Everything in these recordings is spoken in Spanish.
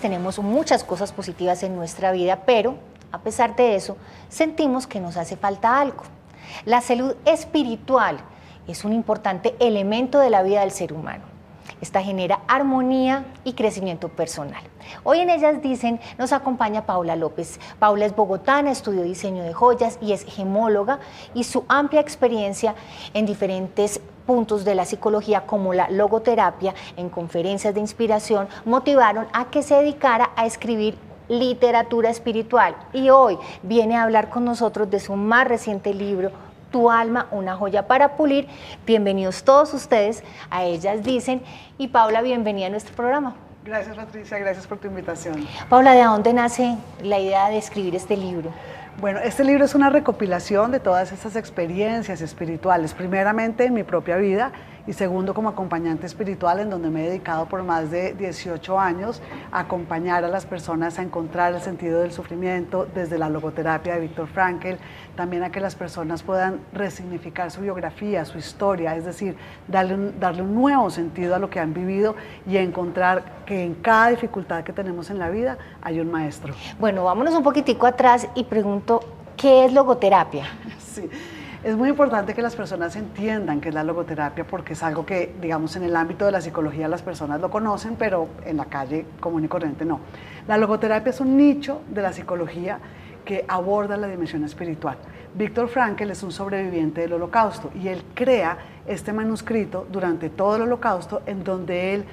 tenemos muchas cosas positivas en nuestra vida, pero a pesar de eso, sentimos que nos hace falta algo. La salud espiritual es un importante elemento de la vida del ser humano. Esta genera armonía y crecimiento personal. Hoy en Ellas Dicen nos acompaña Paula López. Paula es bogotana, estudió diseño de joyas y es gemóloga, y su amplia experiencia en diferentes puntos de la psicología, como la logoterapia, en conferencias de inspiración, motivaron a que se dedicara a escribir literatura espiritual. Y hoy viene a hablar con nosotros de su más reciente libro, Tu alma, una joya para pulir. Bienvenidos todos ustedes a Ellas Dicen. Y Paula, bienvenida a nuestro programa. Gracias, Patricia, gracias por tu invitación. Paula, ¿de dónde nace la idea de escribir este libro? Bueno, este libro es una recopilación de todas esas experiencias espirituales, primeramente en mi propia vida y segundo como acompañante espiritual, en donde me he dedicado por más de 18 años a acompañar a las personas a encontrar el sentido del sufrimiento desde la logoterapia de Viktor Frankl, también a que las personas puedan resignificar su biografía, su historia, es decir, darle un nuevo sentido a lo que han vivido y encontrar que en cada dificultad que tenemos en la vida hay un maestro. Bueno, vámonos un poquitico atrás y pregunto, ¿qué es logoterapia? Sí. Es muy importante que las personas entiendan qué es la logoterapia, porque es algo que, digamos, en el ámbito de la psicología las personas lo conocen, pero en la calle común y corriente no. La logoterapia es un nicho de la psicología que aborda la dimensión espiritual. Viktor Frankl es un sobreviviente del Holocausto y él crea este manuscrito durante todo el Holocausto, en donde él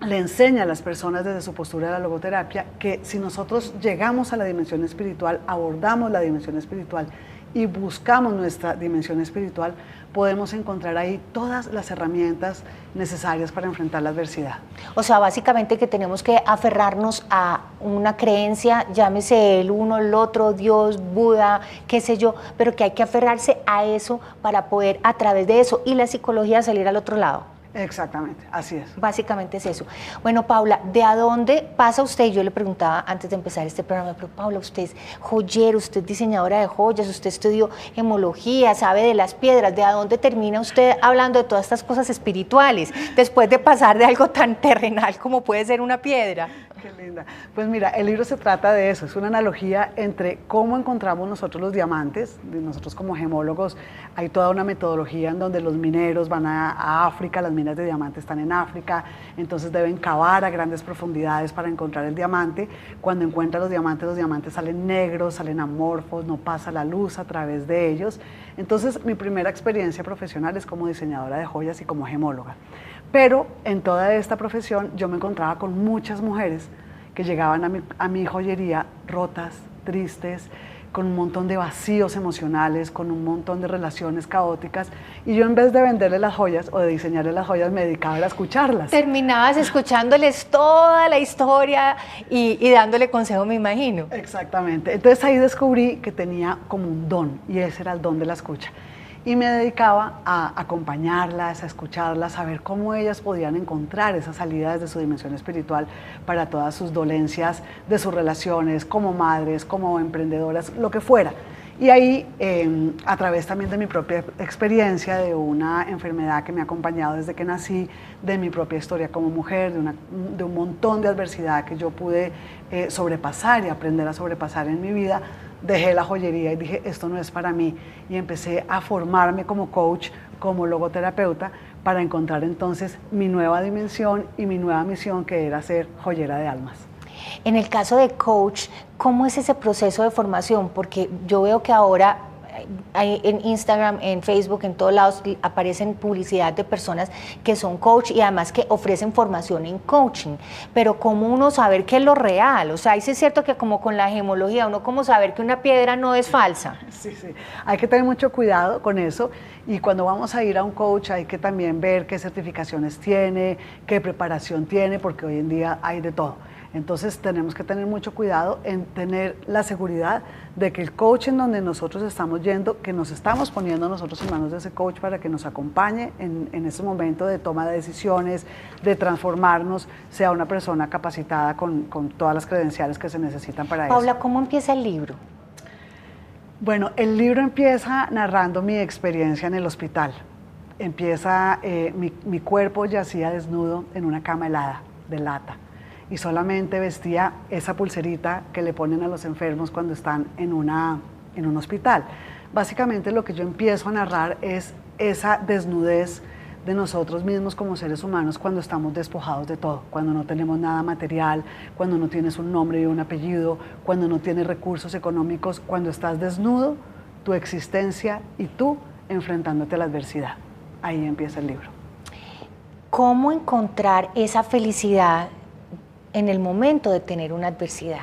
le enseña a las personas desde su postura de la logoterapia que si nosotros llegamos a la dimensión espiritual, abordamos la dimensión espiritual y buscamos nuestra dimensión espiritual, podemos encontrar ahí todas las herramientas necesarias para enfrentar la adversidad. O sea, básicamente que tenemos que aferrarnos a una creencia, llámese el uno, el otro, Dios, Buda, qué sé yo, pero que hay que aferrarse a eso para poder a través de eso y la psicología salir al otro lado. Exactamente, así es. Básicamente es eso. Bueno, Paula, ¿de a dónde pasa usted? Yo le preguntaba antes de empezar este programa, pero Paula, usted es joyero, usted es diseñadora de joyas, usted estudió gemología, sabe de las piedras. ¿De a dónde termina usted hablando de todas estas cosas espirituales, después de pasar de algo tan terrenal como puede ser una piedra? Qué linda. Pues mira, el libro se trata de eso, es una analogía entre cómo encontramos nosotros los diamantes. Nosotros como gemólogos hay toda una metodología en donde los mineros van a África, las minas de diamantes están en África, entonces deben cavar a grandes profundidades para encontrar el diamante. Cuando encuentran los diamantes salen negros, salen amorfos, no pasa la luz a través de ellos. Entonces mi primera experiencia profesional es como diseñadora de joyas y como gemóloga. Pero en toda esta profesión yo me encontraba con muchas mujeres que llegaban a mi joyería rotas, tristes, con un montón de vacíos emocionales, con un montón de relaciones caóticas, y yo en vez de venderles las joyas o de diseñarles las joyas me dedicaba a escucharlas. Terminabas escuchándoles toda la historia y dándole consejo, me imagino. Exactamente, entonces ahí descubrí que tenía como un don, y ese era el don de la escucha. Y me dedicaba a acompañarlas, a escucharlas, a ver cómo ellas podían encontrar esa salida desde su dimensión espiritual para todas sus dolencias de sus relaciones, como madres, como emprendedoras, lo que fuera. Y ahí, a través también de mi propia experiencia, de una enfermedad que me ha acompañado desde que nací, de mi propia historia como mujer, de un montón de adversidad que yo pude sobrepasar y aprender a sobrepasar en mi vida, dejé la joyería y dije, esto no es para mí, y empecé a formarme como coach, como logoterapeuta, para encontrar entonces mi nueva dimensión y mi nueva misión, que era ser joyera de almas. En el caso de coach, ¿cómo es ese proceso de formación? Porque yo veo que ahora en Instagram, en Facebook, en todos lados aparecen publicidad de personas que son coach y además que ofrecen formación en coaching, pero ¿cómo uno saber qué es lo real? O sea, es cierto que como con la gemología, uno como saber que una piedra no es falsa. Sí, sí, hay que tener mucho cuidado con eso, y cuando vamos a ir a un coach hay que también ver qué certificaciones tiene, qué preparación tiene, porque hoy en día hay de todo. Entonces tenemos que tener mucho cuidado en tener la seguridad de que el coach en donde nosotros estamos yendo, que nos estamos poniendo nosotros en manos de ese coach para que nos acompañe en ese momento de toma de decisiones, de transformarnos, sea una persona capacitada con todas las credenciales que se necesitan para eso. Paula, ¿cómo empieza el libro? Bueno, el libro empieza narrando mi experiencia en el hospital. Empieza, mi cuerpo yacía desnudo en una cama helada, de lata. y solamente vestía esa pulserita que le ponen a los enfermos cuando están en un hospital. Básicamente lo que yo empiezo a narrar es esa desnudez de nosotros mismos como seres humanos cuando estamos despojados de todo, cuando no tenemos nada material, cuando no tienes un nombre y un apellido, cuando no tienes recursos económicos, cuando estás desnudo, tu existencia y tú enfrentándote a la adversidad. Ahí empieza el libro. ¿Cómo encontrar esa felicidad en el momento de tener una adversidad?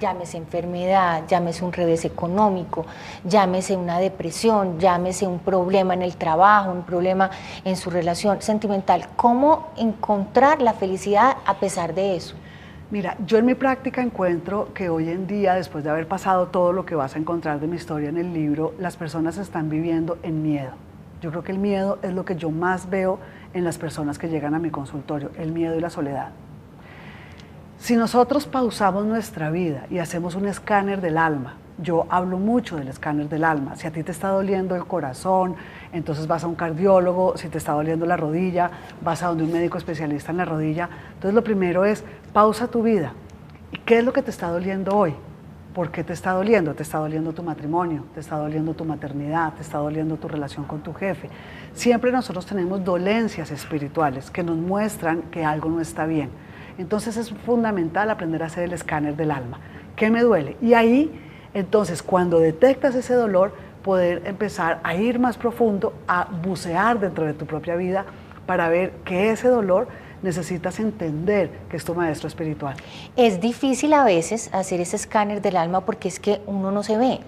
Llámese enfermedad, llámese un revés económico, llámese una depresión, llámese un problema en el trabajo, un problema en su relación sentimental. ¿Cómo encontrar la felicidad a pesar de eso? Mira, yo en mi práctica encuentro que hoy en día, después de haber pasado todo lo que vas a encontrar de mi historia en el libro, las personas están viviendo en miedo. Yo creo que el miedo es lo que yo más veo en las personas que llegan a mi consultorio, el miedo y la soledad. Si nosotros pausamos nuestra vida y hacemos un escáner del alma, yo hablo mucho del escáner del alma, si a ti te está doliendo el corazón, entonces vas a un cardiólogo, si te está doliendo la rodilla, vas a donde un médico especialista en la rodilla. Entonces lo primero es, pausa tu vida. ¿Y qué es lo que te está doliendo hoy? ¿Por qué te está doliendo? Te está doliendo tu matrimonio, te está doliendo tu maternidad, te está doliendo tu relación con tu jefe. Siempre nosotros tenemos dolencias espirituales que nos muestran que algo no está bien. Entonces es fundamental aprender a hacer el escáner del alma. ¿Qué me duele? Y ahí, entonces, cuando detectas ese dolor, poder empezar a ir más profundo, a bucear dentro de tu propia vida para ver que ese dolor necesitas entender que es tu maestro espiritual. Es difícil a veces hacer ese escáner del alma porque es que uno no se ve.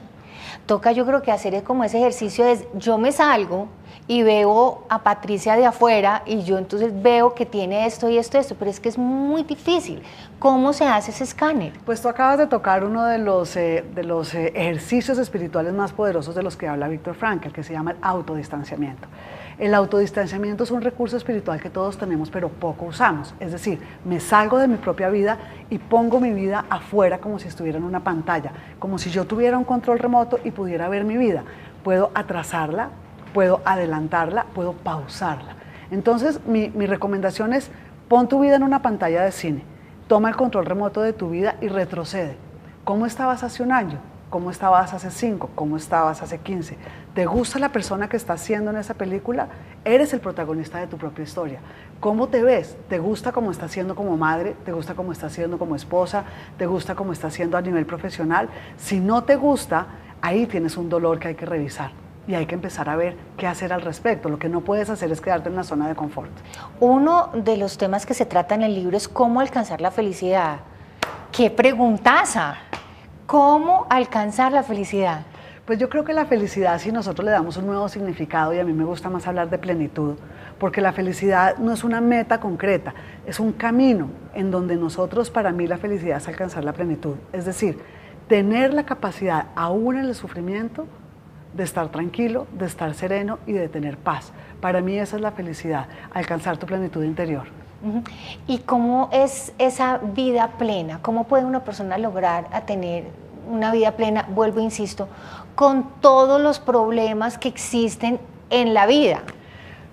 Toca, yo creo que hacer como ese ejercicio es, yo me salgo y veo a Patricia de afuera y yo entonces veo que tiene esto y esto y esto, pero es que es muy difícil. ¿Cómo se hace ese escáner? Pues tú acabas de tocar uno de los ejercicios espirituales más poderosos de los que habla Víctor Frankl, que se llama el autodistanciamiento. El autodistanciamiento es un recurso espiritual que todos tenemos, pero poco usamos. Es decir, me salgo de mi propia vida y pongo mi vida afuera como si estuviera en una pantalla, como si yo tuviera un control remoto y pudiera ver mi vida. Puedo atrasarla, puedo adelantarla, puedo pausarla. Entonces, mi recomendación es, pon tu vida en una pantalla de cine, toma el control remoto de tu vida y retrocede. ¿Cómo estabas hace un año? ¿Cómo estabas hace 5? ¿Cómo estabas hace 15? ¿Te gusta la persona que estás siendo en esa película? Eres el protagonista de tu propia historia. ¿Cómo te ves? ¿Te gusta cómo estás siendo como madre? ¿Te gusta cómo estás siendo como esposa? ¿Te gusta cómo estás siendo a nivel profesional? Si no te gusta, ahí tienes un dolor que hay que revisar y hay que empezar a ver qué hacer al respecto. Lo que no puedes hacer es quedarte en la zona de confort. Uno de los temas que se trata en el libro es cómo alcanzar la felicidad. ¡Qué preguntaza! ¿Cómo alcanzar la felicidad? Pues yo creo que la felicidad, si nosotros le damos un nuevo significado, y a mí me gusta más hablar de plenitud, porque la felicidad no es una meta concreta, es un camino en donde nosotros, para mí la felicidad es alcanzar la plenitud. Es decir, tener la capacidad, aún en el sufrimiento, de estar tranquilo, de estar sereno y de tener paz. Para mí esa es la felicidad, alcanzar tu plenitud interior. ¿Y cómo es esa vida plena? ¿Cómo puede una persona lograr a tener una vida plena, vuelvo, insisto, con todos los problemas que existen en la vida?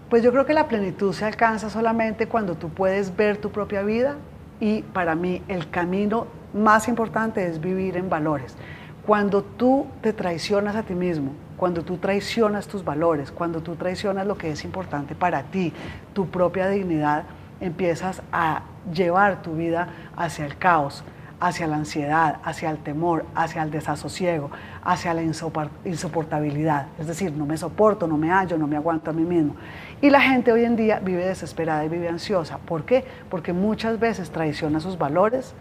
Pues yo creo que la plenitud se alcanza solamente cuando tú puedes ver tu propia vida y para mí el camino más importante es vivir en valores. Cuando tú te traicionas a ti mismo, cuando tú traicionas tus valores, cuando tú traicionas lo que es importante para ti, tu propia dignidad, empiezas a llevar tu vida hacia el caos, hacia la ansiedad, hacia el temor, hacia el desasosiego, hacia la insoportabilidad. Es decir, no me soporto, no me hallo, no me aguanto a mí mismo. Y la gente hoy en día vive desesperada y vive ansiosa. ¿Por qué? Porque muchas veces traiciona sus valores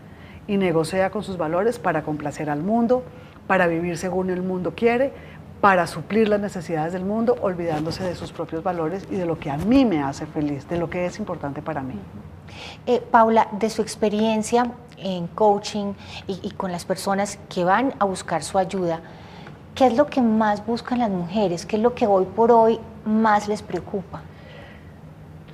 y negocia con sus valores para complacer al mundo, para vivir según el mundo quiere, para suplir las necesidades del mundo, olvidándose de sus propios valores y de lo que a mí me hace feliz, de lo que es importante para mí. Paula, de su experiencia en coaching y con las personas que van a buscar su ayuda, ¿qué es lo que más buscan las mujeres? ¿Qué es lo que hoy por hoy más les preocupa?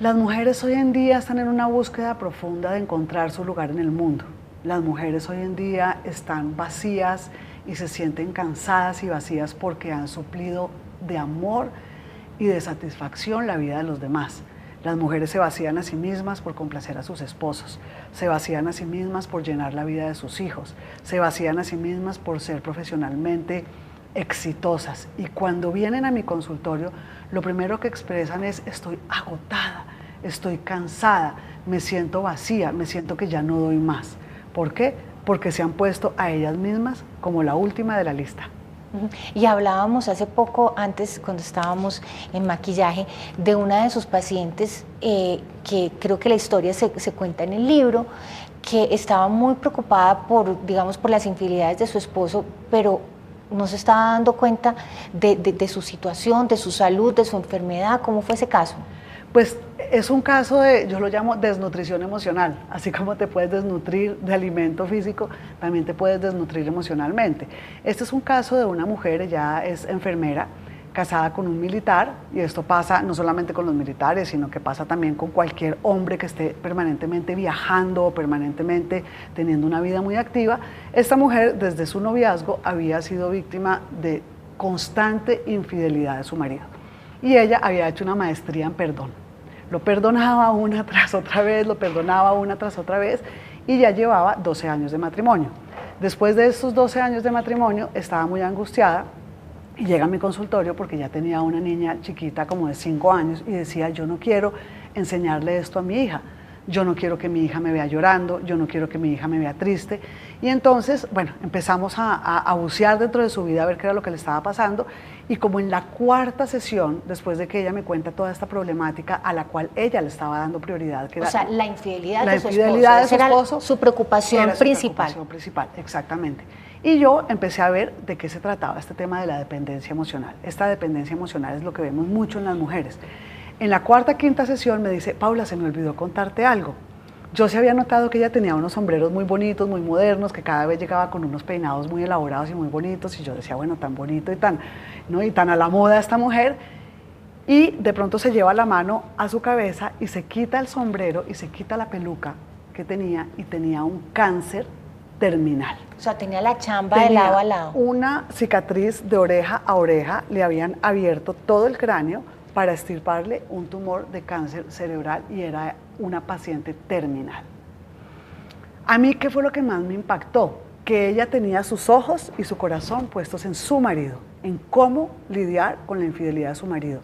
Las mujeres hoy en día están en una búsqueda profunda de encontrar su lugar en el mundo. Las mujeres hoy en día están vacías y se sienten cansadas y vacías porque han suplido de amor y de satisfacción la vida de los demás. Las mujeres se vacían a sí mismas por complacer a sus esposos, se vacían a sí mismas por llenar la vida de sus hijos, se vacían a sí mismas por ser profesionalmente exitosas. Y cuando vienen a mi consultorio, lo primero que expresan es: estoy agotada, estoy cansada, me siento vacía, me siento que ya no doy más. ¿Por qué? Porque se han puesto a ellas mismas como la última de la lista. Y hablábamos hace poco, antes cuando estábamos en maquillaje, de una de sus pacientes, que creo que la historia se cuenta en el libro, que estaba muy preocupada por, digamos, por las infidelidades de su esposo, pero no se estaba dando cuenta de su situación, de su salud, de su enfermedad. ¿Cómo fue ese caso? Pues es un caso de, yo lo llamo desnutrición emocional. Así como te puedes desnutrir de alimento físico, también te puedes desnutrir emocionalmente. Este es un caso de una mujer, ella es enfermera, casada con un militar, y esto pasa no solamente con los militares, sino que pasa también con cualquier hombre que esté permanentemente viajando o permanentemente teniendo una vida muy activa. Esta mujer, desde su noviazgo, había sido víctima de constante infidelidad de su marido, y ella había hecho una maestría en perdón. Lo perdonaba una tras otra vez, lo perdonaba una tras otra vez, y ya llevaba 12 años de matrimonio. Después de estos 12 años de matrimonio, estaba muy angustiada y llega a mi consultorio porque ya tenía una niña chiquita como de 5 años y decía: yo no quiero enseñarle esto a mi hija, yo no quiero que mi hija me vea llorando, yo no quiero que mi hija me vea triste. Y entonces, bueno, empezamos a bucear dentro de su vida a ver qué era lo que le estaba pasando, y como en la 4ª sesión, después de que ella me cuenta toda esta problemática a la cual ella le estaba dando prioridad, que o era sea, la infidelidad la de su infidelidad esposo, de su esposo, era su preocupación era su principal. preocupación principal, exactamente. Y yo empecé a ver de qué se trataba este tema de la dependencia emocional. Esta dependencia emocional es lo que vemos mucho en las mujeres. En la 4ª, 5ª sesión me dice: Paula, se me olvidó contarte algo. Yo se había notado que ella tenía unos sombreros muy bonitos, muy modernos, que cada vez llegaba con unos peinados muy elaborados y muy bonitos, y yo decía: bueno, tan bonito y tan, ¿no?, y tan a la moda esta mujer. Y de pronto se lleva la mano a su cabeza y se quita el sombrero y se quita la peluca que tenía, y tenía un cáncer terminal. O sea, tenía la chamba de lado a lado. Una cicatriz de oreja a oreja, le habían abierto todo el cráneo para extirparle un tumor de cáncer cerebral, y era una paciente terminal. A mí, ¿qué fue lo que más me impactó? Que ella tenía sus ojos y su corazón puestos en su marido, en cómo lidiar con la infidelidad de su marido.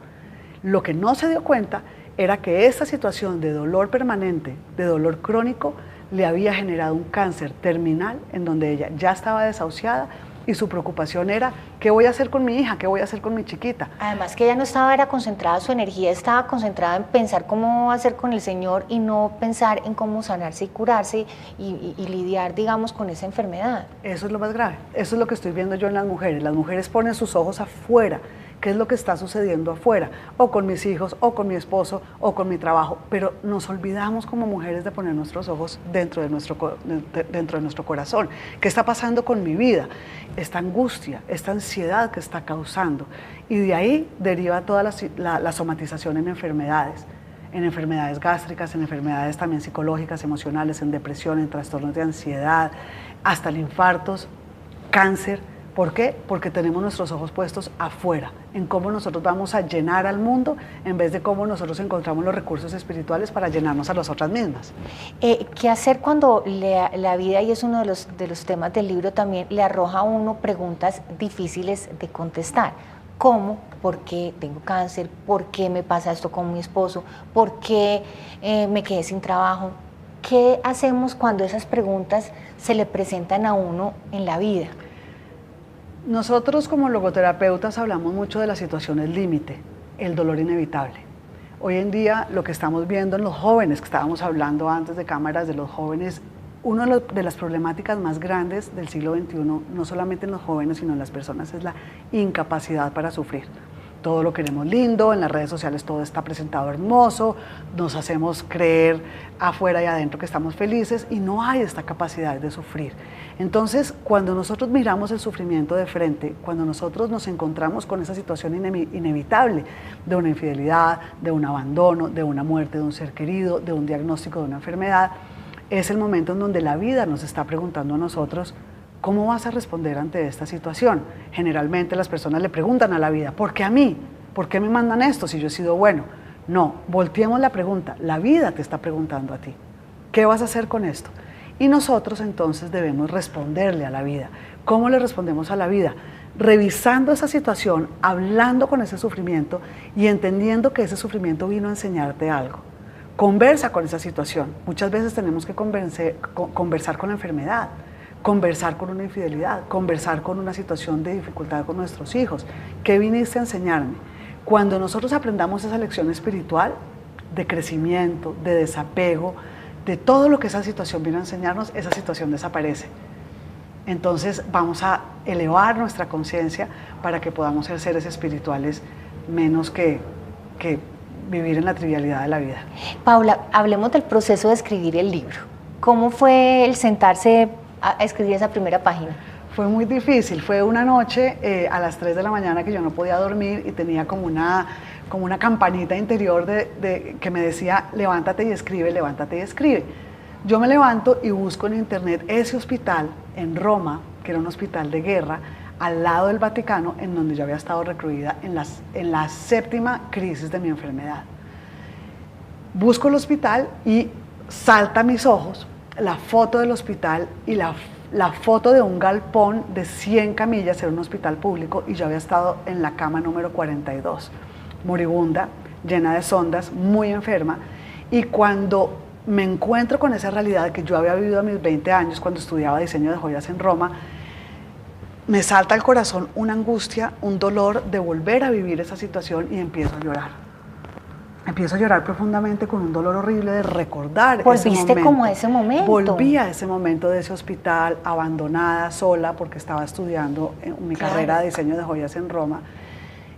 Lo que no se dio cuenta era que esta situación de dolor permanente, de dolor crónico, le había generado un cáncer terminal en donde ella ya estaba desahuciada, y su preocupación era: ¿qué voy a hacer con mi hija? ¿Qué voy a hacer con mi chiquita? Además que ella no estaba, era concentrada, su energía estaba concentrada en pensar cómo hacer con el Señor, y no pensar en cómo sanarse y curarse y lidiar, digamos, con esa enfermedad. Eso es lo más grave, eso es lo que estoy viendo yo en las mujeres. Las mujeres ponen sus ojos afuera, qué es lo que está sucediendo afuera, o con mis hijos, o con mi esposo, o con mi trabajo, pero nos olvidamos como mujeres de poner nuestros ojos dentro de nuestro corazón. ¿Qué está pasando con mi vida? Esta angustia, esta ansiedad que está causando, y de ahí deriva toda la somatización en enfermedades gástricas, en enfermedades también psicológicas, emocionales, en depresión, en trastornos de ansiedad, hasta en infartos, cáncer. ¿Por qué? Porque tenemos nuestros ojos puestos afuera, en cómo nosotros vamos a llenar al mundo, en vez de cómo nosotros encontramos los recursos espirituales para llenarnos a nosotras mismas. ¿Qué hacer cuando la vida, y es uno de los temas del libro también, le arroja a uno preguntas difíciles de contestar? ¿Cómo? ¿Por qué tengo cáncer? ¿Por qué me pasa esto con mi esposo? ¿Por qué me quedé sin trabajo? ¿Qué hacemos cuando esas preguntas se le presentan a uno en la vida? Nosotros como logoterapeutas hablamos mucho de las situaciones límite, el dolor inevitable. Hoy en día lo que estamos viendo en los jóvenes, que estábamos hablando antes de cámaras de los jóvenes, una de las problemáticas más grandes del siglo XXI, no solamente en los jóvenes, sino en las personas, es la incapacidad para sufrir. Todo lo queremos lindo, en las redes sociales todo está presentado hermoso, nos hacemos creer afuera y adentro que estamos felices, y no hay esta capacidad de sufrir. Entonces, cuando nosotros miramos el sufrimiento de frente, cuando nosotros nos encontramos con esa situación inevitable de una infidelidad, de un abandono, de una muerte de un ser querido, de un diagnóstico de una enfermedad, es el momento en donde la vida nos está preguntando a nosotros: ¿cómo vas a responder ante esta situación? Generalmente las personas le preguntan a la vida: ¿por qué a mí? ¿Por qué me mandan esto si yo he sido bueno? No, volteemos la pregunta. La vida te está preguntando a ti. ¿Qué vas a hacer con esto? Y nosotros entonces debemos responderle a la vida. ¿Cómo le respondemos a la vida? Revisando esa situación, hablando con ese sufrimiento y entendiendo que ese sufrimiento vino a enseñarte algo. Conversa con esa situación. Muchas veces tenemos que conversar con la enfermedad, conversar con una infidelidad, conversar con una situación de dificultad con nuestros hijos. ¿Qué viniste a enseñarme? Cuando nosotros aprendamos esa lección espiritual de crecimiento, de desapego, de todo lo que esa situación viene a enseñarnos, esa situación desaparece. Entonces vamos a elevar nuestra conciencia para que podamos ser seres espirituales menos que vivir en la trivialidad de la vida. Paula, hablemos del proceso de escribir el libro. ¿Cómo fue el sentarse a escribir esa primera página? Fue muy difícil, fue una noche a las 3 de la mañana que yo no podía dormir y tenía como una campanita interior que me decía levántate y escribe, levántate y escribe. Yo me levanto y busco en internet ese hospital en Roma, que era un hospital de guerra, al lado del Vaticano, en donde yo había estado recluida en la 7ª crisis de mi enfermedad. Busco el hospital y salta a mis ojos la foto del hospital y la foto de un galpón de 100 camillas, era un hospital público, y yo había estado en la cama número 42, moribunda, llena de sondas, muy enferma, y cuando me encuentro con esa realidad que yo había vivido a mis 20 años cuando estudiaba diseño de joyas en Roma, me salta al corazón una angustia, un dolor de volver a vivir esa situación y empiezo a llorar. Empiezo a llorar profundamente con un dolor horrible de recordar ese momento. ¿Volviste como a ese momento? Volví a ese momento de ese hospital, abandonada, sola, porque estaba estudiando mi carrera de diseño de joyas en Roma,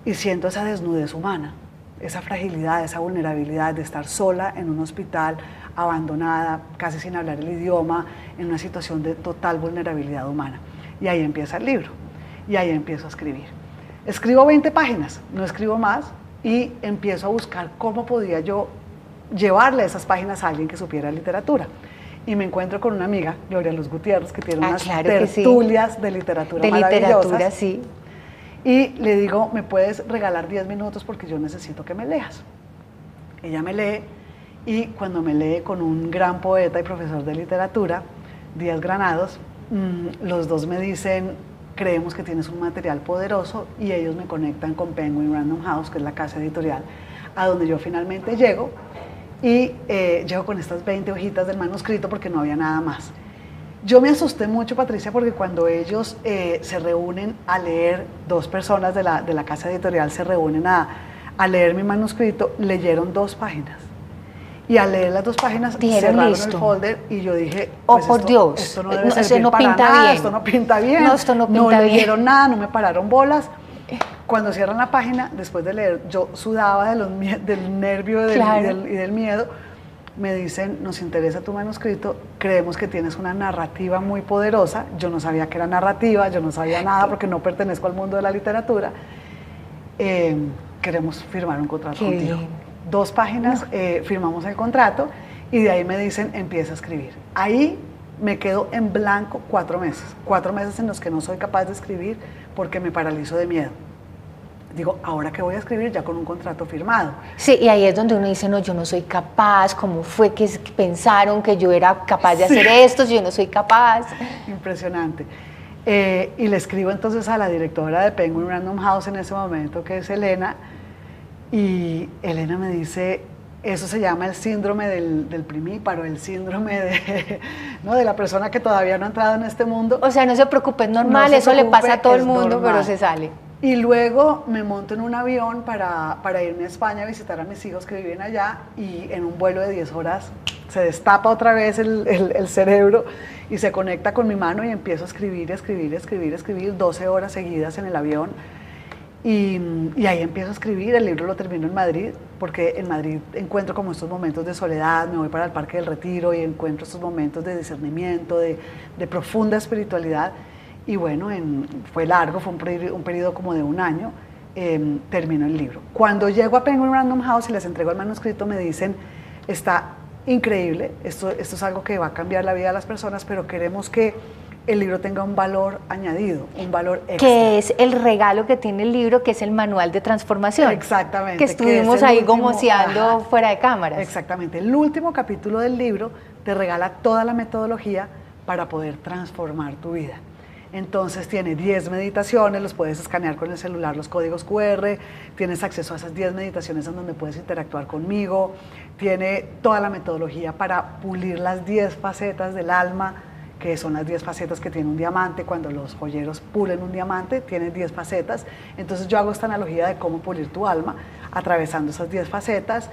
y siento esa desnudez humana, esa fragilidad, esa vulnerabilidad de estar sola en un hospital, abandonada, casi sin hablar el idioma, en una situación de total vulnerabilidad humana. Y ahí empieza el libro, y ahí empiezo a escribir. Escribo 20 páginas, no escribo más, y empiezo a buscar cómo podía yo llevarle esas páginas a alguien que supiera literatura. Y me encuentro con una amiga, Gloria Luz Gutiérrez, que tiene unas tertulias de literatura maravillosas. De literatura, sí. Y le digo, ¿me puedes regalar 10 minutos porque yo necesito que me leas? Ella me lee, y cuando me lee con un gran poeta y profesor de literatura, Díaz Granados, los dos me dicen, creemos que tienes un material poderoso, y ellos me conectan con Penguin Random House, que es la casa editorial, a donde yo finalmente llego, y llego con estas 20 hojitas del manuscrito porque no había nada más. Yo me asusté mucho, Patricia, porque cuando ellos se reúnen a leer, 2 personas de la casa editorial se reúnen a leer mi manuscrito, leyeron 2 páginas. Y al leer las 2 páginas, cerraron el folder, y yo dije, pues por Dios, esto no debe servir para nada, esto no pinta bien, no leyeron nada, no me pararon bolas. Cuando cierran la página, después de leer, yo sudaba del nervio y del miedo. Me dicen, nos interesa tu manuscrito, creemos que tienes una narrativa muy poderosa. Yo no sabía que era narrativa, yo no sabía nada porque no pertenezco al mundo de la literatura. Queremos firmar un contrato contigo. 2 páginas, firmamos el contrato, y de ahí me dicen, empieza a escribir. Ahí me quedo en blanco 4 meses. 4 meses en los que no soy capaz de escribir porque me paralizo de miedo. Digo, ¿ahora qué voy a escribir? Ya con un contrato firmado. Sí, y ahí es donde uno dice, no, yo no soy capaz, ¿cómo fue que pensaron que yo era capaz de hacer esto si yo no soy capaz? Impresionante. Y le escribo entonces a la directora de Penguin Random House en ese momento, que es Elena, y Elena me dice, eso se llama el síndrome del primíparo, el síndrome de la persona que todavía no ha entrado en este mundo. O sea, no se preocupe, es normal, eso le pasa a todo el mundo, pero se sale. Y luego me monto en un avión para irme a España a visitar a mis hijos que viven allá, y en un vuelo de 10 horas se destapa otra vez el cerebro y se conecta con mi mano, y empiezo a escribir 12 horas seguidas en el avión. Y ahí empiezo a escribir. El libro lo termino en Madrid, porque en Madrid encuentro como estos momentos de soledad, me voy para el Parque del Retiro y encuentro estos momentos de discernimiento, de profunda espiritualidad. Y bueno, fue largo, fue un periodo como de 1 año, termino el libro. Cuando llego a Penguin Random House y les entrego el manuscrito, me dicen, está increíble, esto es algo que va a cambiar la vida de las personas, pero queremos que el libro tenga un valor añadido, un valor extra. Que es el regalo que tiene el libro, que es el manual de transformación. Exactamente. Que estuvimos ahí gomoseando fuera de cámaras. Exactamente. El último capítulo del libro te regala toda la metodología para poder transformar tu vida. Entonces tiene 10 meditaciones, los puedes escanear con el celular, los códigos QR, tienes acceso a esas 10 meditaciones en donde puedes interactuar conmigo, tiene toda la metodología para pulir las 10 facetas del alma, que son las 10 facetas que tiene un diamante. Cuando los joyeros pulen un diamante, tiene 10 facetas. Entonces yo hago esta analogía de cómo pulir tu alma, atravesando esas 10 facetas.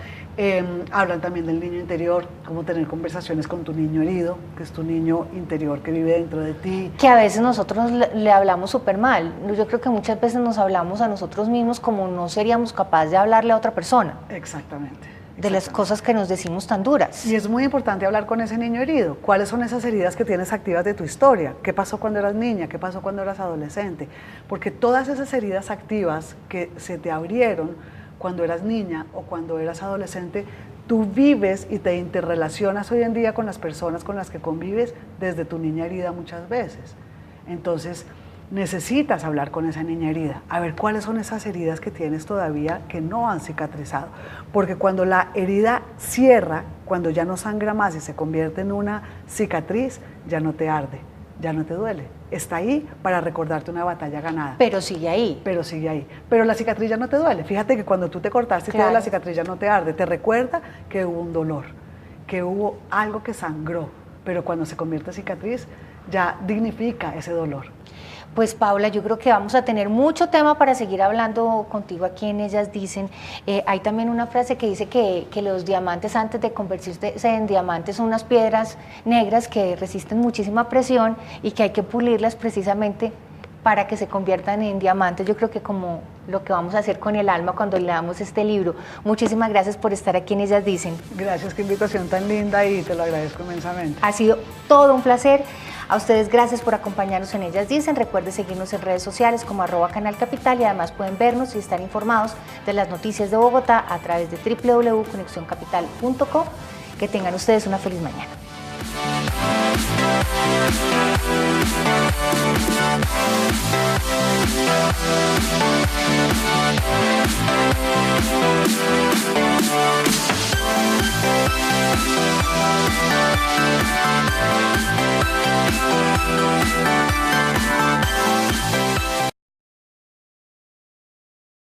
Hablan también del niño interior, cómo tener conversaciones con tu niño herido, que es tu niño interior que vive dentro de ti. Que a veces nosotros le hablamos súper mal. Yo creo que muchas veces nos hablamos a nosotros mismos como no seríamos capaces de hablarle a otra persona. Exactamente. De las cosas que nos decimos tan duras. Y es muy importante hablar con ese niño herido. ¿Cuáles son esas heridas que tienes activas de tu historia? ¿Qué pasó cuando eras niña? ¿Qué pasó cuando eras adolescente? Porque todas esas heridas activas que se te abrieron cuando eras niña o cuando eras adolescente, tú vives y te interrelacionas hoy en día con las personas con las que convives desde tu niña herida muchas veces. Entonces, necesitas hablar con esa niña herida, a ver cuáles son esas heridas que tienes todavía que no han cicatrizado, porque cuando la herida cierra, cuando ya no sangra más y se convierte en una cicatriz, ya no te arde, ya no te duele, está ahí para recordarte una batalla ganada. Pero sigue ahí. Pero sigue ahí, pero la cicatriz ya no te duele, fíjate que cuando tú te cortaste, claro, la cicatriz ya no te arde, te recuerda que hubo un dolor, que hubo algo que sangró, pero cuando se convierte en cicatriz, ya dignifica ese dolor. Pues Paula, yo creo que vamos a tener mucho tema para seguir hablando contigo aquí en Ellas Dicen. Hay también una frase que dice que los diamantes, antes de convertirse en diamantes, son unas piedras negras que resisten muchísima presión y que hay que pulirlas precisamente para que se conviertan en diamantes. Yo creo que como lo que vamos a hacer con el alma cuando leamos este libro. Muchísimas gracias por estar aquí en Ellas Dicen. Gracias, qué invitación tan linda y te lo agradezco inmensamente. Ha sido todo un placer. A ustedes gracias por acompañarnos en Ellas Dicen. Recuerden seguirnos en redes sociales como @Canal Capital y además pueden vernos y estar informados de las noticias de Bogotá a través de www.conexioncapital.co. Que tengan ustedes una feliz mañana.